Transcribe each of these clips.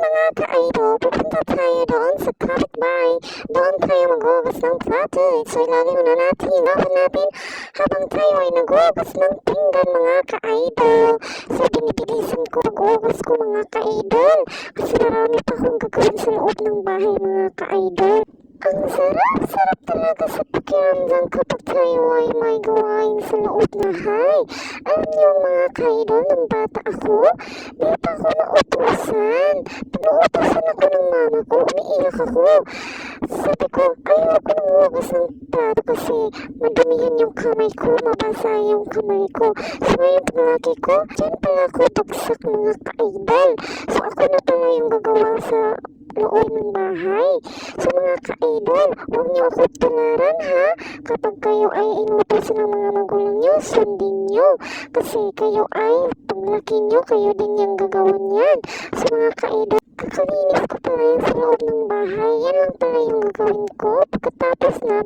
mga ka-idol, pupunta tayo doon sa kapitbahay. Doon tayo maghugas ng plato. So ilagay muna natin yung oven natin habang tayo ay naghugas ng pinggan mga ka-idol. So binibilisan ko maghugas ko mga ka-idol kasi marami pa akong gagawin sa loob ng bahay mga ka-idol. Ang sarap talaga sa pakiramdam kapag tayo ay may gawain sa loob na bahay. Alam niyo mga ka-idol, nung bata ako, di pa ako nautusan. Pinuutosan ako ng mama ko, umiiyak ako. Sabi ko, ayoko nang hugas ng plato kasi madumihan yung kamay ko, mabasa yung kamay ko. So ngayon paglaki ko, dyan pala ako bagsak mga ka-idol. So ako na pala yung gagawa sa loob ng bahay. So mga ka-idol, huwag niyo ako tularan ha. Kapag kayo ay inutosan ng mga magulang niyo, sundin niyo. Kasi kayo ay, paglaki niyo, kayo din yung gagawin yan. So mga ka-idol, kakalinis ko pala yung sa loob ng bahay. Yan lang pala yung gagawin ko. Pagkatapos na,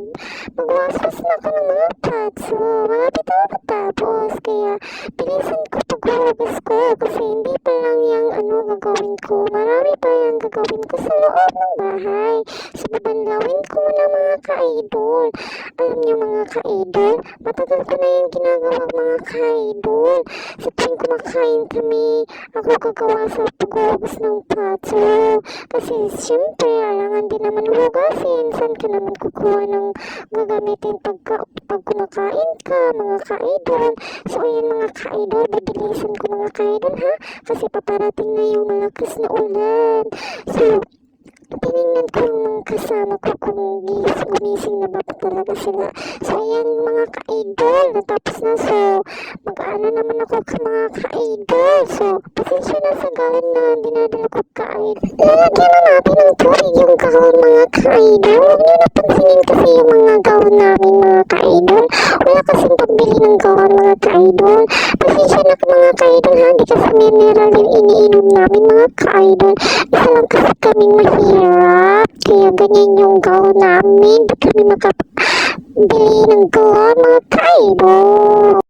magwaswas na ako ng mga pots. So, malapit ako matapos. Kaya, bilisan ko paghugas ko. Kasi hindi pa lang yung gagawin ko. Marami pa yung gagawin ko sa loob ng bahay. So, babanlawin ko na mga ka-idol. Alam niyo mga ka-idol, matagal ko na yung ginagawa mga ka-idol. Sa tuwing kumakain kami, ako gagawa sa paghugas ng plato. Kasi syempre, alangan din naman hugasin. Saan ka naman kukuha ng gagamitin pag kumakain ka, mga ka-idol. So, ayan mga ka-idol, bibilisan ko mga ka-idol ha. Kasi paparating na yung malakas na ulan. So, tinignan ko yung mga kasama ko kung gumising na ba talaga sila. So, ayan mga ka-idol, natapos na. So, mag-ano naman ako ka mga ka-idol. So, pasensya na sa gawin na dinadala ko ka-idol. Lalagyan na natin ng tubig yung gawin mga ka-idol. Huwag nyo napansinin kasi yung mga gawin namin mga ka-idol. Wala kasing pagbili ng gawin mga ka-idol. Pasensya na mga ka-idol ha. Hindi kasi mineral yung iniinom namin mga ka-idol. Isa lang kasi kaming mahirap. Kaya ganyan yung gawin namin. Di kami makabili ng gawin mga ka-idol.